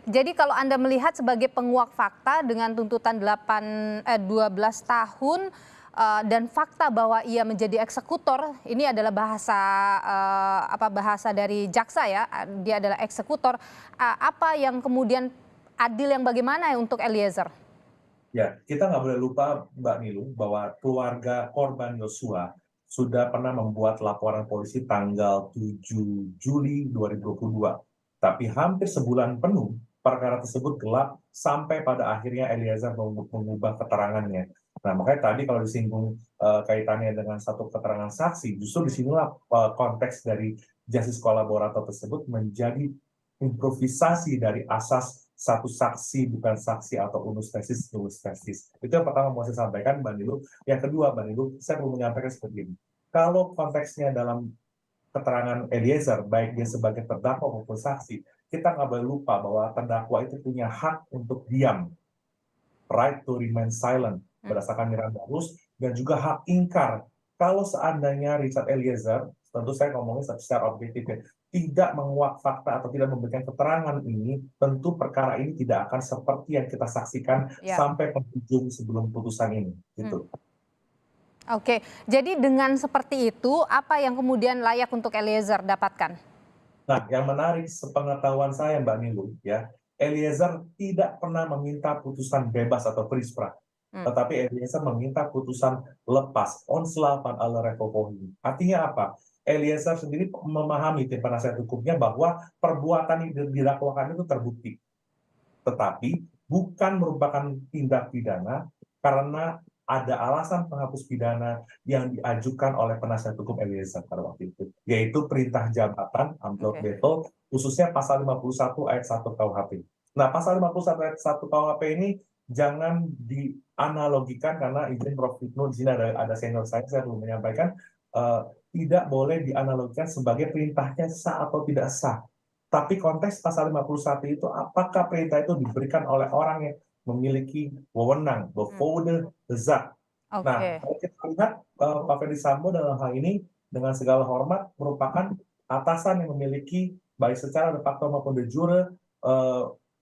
Jadi kalau Anda melihat sebagai penguak fakta dengan tuntutan 12 tahun dan fakta bahwa ia menjadi eksekutor, ini adalah bahasa bahasa dari jaksa ya, dia adalah eksekutor. Apa yang kemudian adil yang bagaimana ya untuk Eliezer? Ya, kita nggak boleh lupa, Mbak Nilu, bahwa keluarga korban Yosua sudah pernah membuat laporan polisi tanggal 7 Juli 2022. Tapi hampir sebulan penuh perkara tersebut gelap sampai pada akhirnya Eliezer mengubah keterangannya. Nah, makanya tadi kalau disinggung kaitannya dengan satu keterangan saksi, justru disinilah konteks dari justice kolaborator tersebut menjadi improvisasi dari asas satu saksi bukan saksi atau unus tesis. Itu yang pertama mau saya sampaikan, Mbak Nilu. Yang kedua, Mbak Nilu, saya mau menyampaikan seperti ini. Kalau konteksnya dalam keterangan Eliezer, baik dia sebagai terdakwa maupun saksi, kita nggak boleh lupa bahwa terdakwa itu punya hak untuk diam, right to remain silent, berdasarkan Miranda Rus, dan juga hak ingkar. Kalau seandainya Richard Eliezer, tentu saya ngomongnya secara objektif ya, tidak menguak fakta atau tidak memberikan keterangan ini, tentu perkara ini tidak akan seperti yang kita saksikan Ya. sampai penghujung sebelum putusan ini. Gitu. Oke, jadi dengan seperti itu, apa yang kemudian layak untuk Eliezer dapatkan? Nah, yang menarik sepengetahuan saya, Mbak Nilu, ya, Eliezer tidak pernah meminta putusan bebas atau free spra, Hmm. tetapi Eliezer meminta putusan lepas, onslaught ala revocatie. Artinya apa? Eliezer sendiri memahami tim penasihat hukumnya bahwa perbuatan yang didakwakan itu terbukti, tetapi bukan merupakan tindak pidana karena ada alasan penghapus pidana yang diajukan oleh penasihat hukum Eliezer pada waktu itu, yaitu perintah jabatan amplop Oke. betel, khususnya pasal 51 ayat 1 KUHP. Nah, pasal 51 ayat 1 KUHP ini jangan dianalogikan, karena izin Prof. Hipnu di sini ada senior saya belum menyampaikan, tidak boleh dianalogikan sebagai perintahnya sah atau tidak sah. Tapi konteks pasal 51 itu, apakah perintah itu diberikan oleh orang yang memiliki wewenang, bevoegde zat. Nah, Oke. kalau kita lihat Pak Ferdy Sambo dalam hal ini dengan segala hormat merupakan atasan yang memiliki baik secara de facto maupun de jure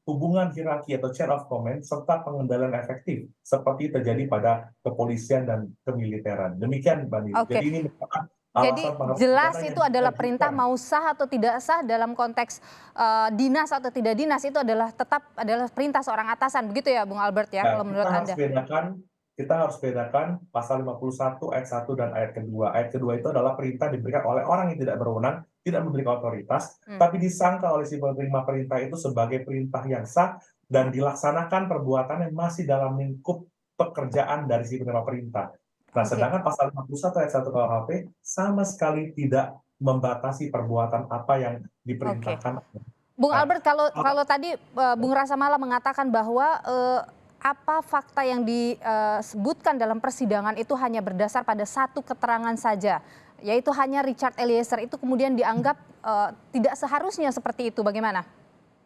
hubungan hierarki atau chain of command serta pengendalian efektif seperti terjadi pada kepolisian dan kemiliteran. Demikian, Mbak Nilu. Oke. Jadi ini merupakan Jadi alasan penghapus jelas pidana yang itu adalah perintah diajukan. mau sah atau tidak sah dalam konteks dinas atau tidak dinas itu adalah tetap adalah perintah seorang atasan, begitu ya Bung Albert ya Ya, kalau menurut Anda? kita harus bedakan pasal 51 ayat 1 dan ayat kedua. Ayat kedua itu adalah perintah diberikan oleh orang yang tidak berwenang, tidak memiliki otoritas, tapi disangka oleh si penerima perintah itu sebagai perintah yang sah dan dilaksanakan perbuatan yang masih dalam lingkup pekerjaan dari si penerima perintah. Nah, Oke. sedangkan pasal 51 ayat 1 KUHP sama sekali tidak membatasi perbuatan apa yang Oke. diperintahkan. Bung Nah, Albert, kalau tadi Bung Rasa Mala mengatakan bahwa apa fakta yang disebutkan dalam persidangan itu hanya berdasar pada satu keterangan saja, yaitu hanya Richard Eliezer, itu kemudian dianggap tidak seharusnya seperti itu, bagaimana?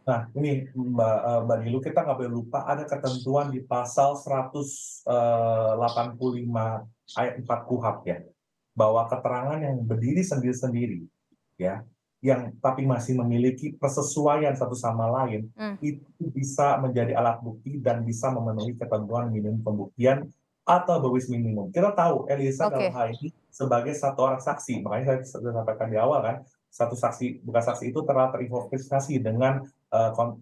Nah, ini Mbak Nilu, kita nggak boleh lupa ada ketentuan di pasal 185 ayat 4 KUHP ya, bahwa keterangan yang berdiri sendiri-sendiri ya, yang tapi masih memiliki persesuaian satu sama lain, Hmm. itu bisa menjadi alat bukti dan bisa memenuhi ketentuan minimum pembuktian atau bewis minimum. Kita tahu Eliezer dalam Oke. hal ini sebagai satu orang saksi, makanya saya sudah sampaikan di awal kan, satu saksi bukan saksi itu telah terinvestigasi dengan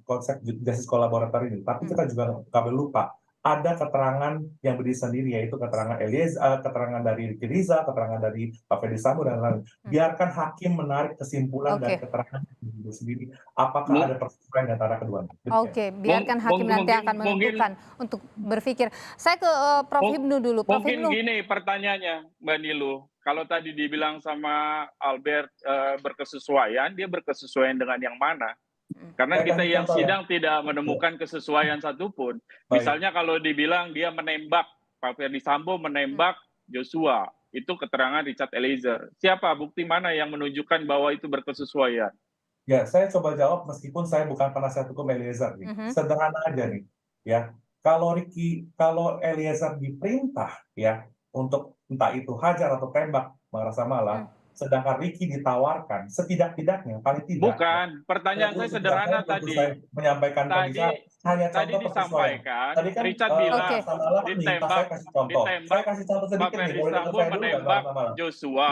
konsep justice kolaborator ini. Tapi kita juga nggak boleh lupa ada keterangan yang berdiri sendiri, yaitu keterangan Eliezer, keterangan dari Ricky Rizal, keterangan dari Pak Ferdy Sambo dan lain-lain. Biarkan hakim menarik kesimpulan dari Oke. keterangan itu sendiri, apakah ada Mu- persesuaian antara keduanya. Oke, biarkan hakim nanti Mungkin akan mungkin menentukan untuk berkesimpulan. Saya ke Prof. mung- Hipnu dulu. Prof. mungkin Hipnu. gini pertanyaannya, Mbak Nilu. Kalau tadi dibilang sama Albert berkesesuaian, dia berkesesuaian dengan yang mana? Karena Saya kita kasih yang contoh ya. sidang tidak menemukan kesesuaian satupun. Baik. Misalnya kalau dibilang dia menembak, Pak Ferdy Sambo menembak Joshua, itu keterangan Richard Eliezer. Siapa bukti mana yang menunjukkan bahwa itu berkesesuaian? Ya, saya coba jawab meskipun saya bukan penasihat hukum Eliezer nih. Sederhana aja nih, ya. Kalau Eliezer diperintah ya untuk entah itu hajar atau tembak Bang Rasa Mala, sedangkan Ricky ditawarkan setidak-tidaknya paling tidak. Bukan, pertanyaan saya sederhana tadi. Menyampaikan kondisi hanya Tadi contoh persesuaian. disampaikan, Tadi kan Richard bilang Samala minta saya kasih contoh. Saya kasih contoh Pak sedikit nih, Ferdi boleh dengar Sambo saya dulu nggak, menembak Samala? Joshua.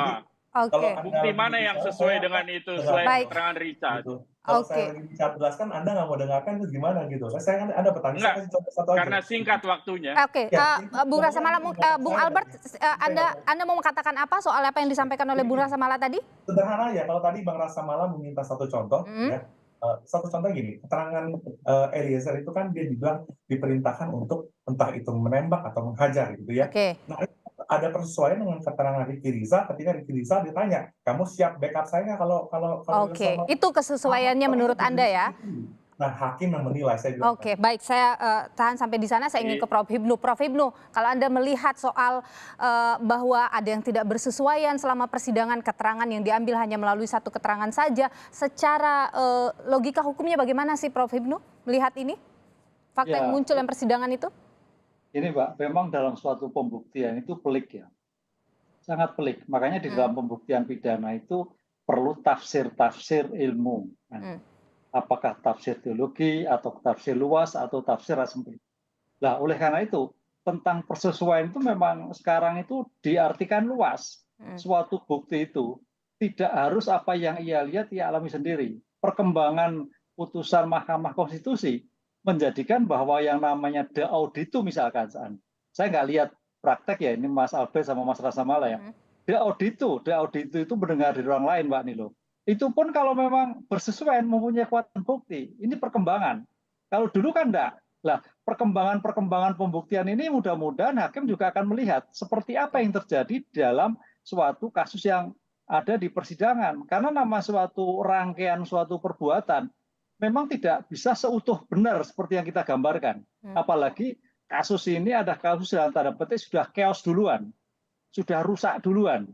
Kalau Oke. Anda Bukti lagi mana yang bicara, sesuai saya dengan itu, dengar. sesuai Baik. keterangan Richard? Gitu. Kalau Oke. saya lagi bicara jelaskan, Anda nggak mau dengarkan itu gimana gitu. Saya kan Anda bertanya, Enggak, saya kasih contoh satu aja. karena singkat waktunya. Oke, Ya, Bung Rasa Mala, Bung Albert, Anda mau mengatakan apa soal apa yang disampaikan oleh Bung Rasa Mala tadi? Sederhana ya, kalau tadi Bang Rasa Mala meminta satu contoh, ya. Satu contoh gini, keterangan Eliezer itu kan dia dibilang diperintahkan untuk entah itu menembak atau menghajar gitu ya. Oke. Nah, ada persesuaian dengan keterangan Ricky Rizal ketika Ricky Rizal ditanya, kamu siap backup saya nggak kalau Oke, itu kesesuaiannya menurut Anda ya? Nah, hakim yang menilai, saya bilang. Oke, baik. Saya tahan sampai di sana. Saya ingin ke Prof. Hipnu. Prof. Hipnu, kalau Anda melihat soal bahwa ada yang tidak bersesuaian selama persidangan, keterangan yang diambil hanya melalui satu keterangan saja, secara logika hukumnya bagaimana sih Prof. Hipnu melihat ini? Fakta yang muncul dalam persidangan itu? Ini Mbak, memang dalam suatu pembuktian itu pelik ya. Sangat pelik. Makanya di dalam pembuktian pidana itu perlu tafsir-tafsir ilmu. Apakah tafsir teologi, atau tafsir luas, atau tafsir sempit. Nah, oleh karena itu, tentang persesuaian itu memang sekarang itu diartikan luas. Suatu bukti itu tidak harus apa yang ia lihat, ia alami sendiri. Perkembangan putusan Mahkamah Konstitusi menjadikan bahwa yang namanya de audito misalkan, saya nggak lihat praktek ya, ini Mas Albert sama Mas Rasa Mala ya. De audito itu mendengar dari orang lain, Mbak Nilo. Itu pun kalau memang bersesuaian mempunyai kekuatan bukti, ini perkembangan. Kalau dulu kan enggak. Lah, perkembangan pembuktian ini mudah-mudahan hakim juga akan melihat seperti apa yang terjadi dalam suatu kasus yang ada di persidangan. Karena nama suatu rangkaian suatu perbuatan memang tidak bisa seutuh benar seperti yang kita gambarkan. Apalagi kasus ini ada kasus dalam tanda petik sudah chaos duluan, sudah rusak duluan,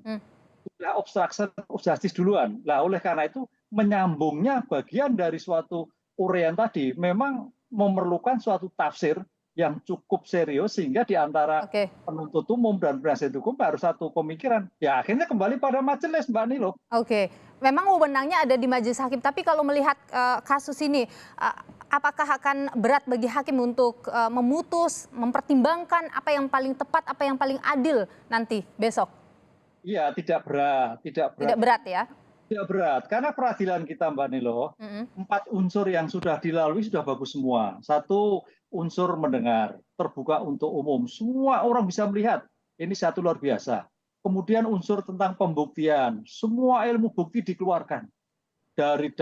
sudah obstruction of justice duluan. Nah, oleh karena itu menyambungnya bagian dari suatu uraian tadi memang memerlukan suatu tafsir yang cukup serius sehingga di antara penuntut umum dan penasihat hukum harus satu pemikiran. Ya akhirnya kembali pada majelis, Mbak Nilo. Oke, memang wewenangnya ada di majelis hakim. Tapi kalau melihat kasus ini, apakah akan berat bagi hakim untuk memutus, mempertimbangkan apa yang paling tepat, apa yang paling adil nanti besok? Iya, tidak berat. Tidak berat ya? Tidak berat, karena peradilan kita Mbak Nilo, 4 unsur yang sudah dilalui sudah bagus semua. 1, unsur mendengar, terbuka untuk umum. Semua orang bisa melihat, ini satu luar biasa. Kemudian unsur tentang pembuktian, semua ilmu bukti dikeluarkan. Dari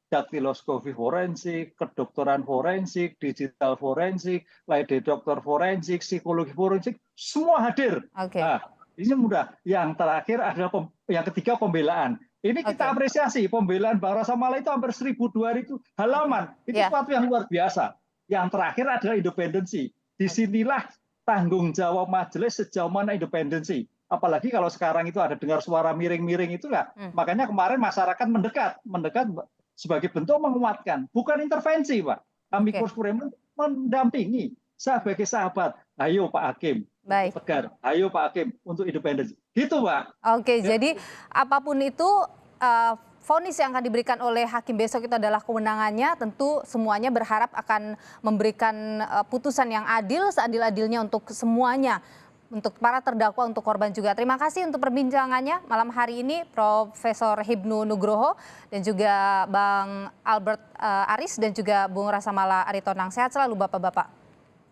daktiloskopi forensik, kedokteran forensik, digital forensik, lie dokter forensik, psikologi forensik, semua hadir. Nah, ini mudah. Yang terakhir adalah yang ketiga pembelaan. Ini kita apresiasi, pembelaan Bang Rasa Mala itu hampir 1.000-2.000 halaman. Itu sesuatu yang luar biasa. Yang terakhir adalah independensi. Disinilah tanggung jawab majelis sejauh mana independensi. Apalagi kalau sekarang itu ada dengar suara miring-miring itulah. Makanya kemarin masyarakat mendekat sebagai bentuk menguatkan. Bukan intervensi, Pak. Amicus curiae mendampingi sebagai sahabat. Ayo Pak Hakim. Baik. Tegar. Ayo Pak Hakim untuk independensi. Gitu, Pak. Oke, jadi apapun itu vonis yang akan diberikan oleh hakim besok itu adalah kewenangannya. Tentu semuanya berharap akan memberikan putusan yang adil, seadil-adilnya untuk semuanya. Untuk para terdakwa, untuk korban juga. Terima kasih untuk perbincangannya malam hari ini Profesor Hipnu Nugroho dan juga Bang Albert Aris dan juga Bung Rasa Mala Aritonang. Sehat selalu Bapak-Bapak.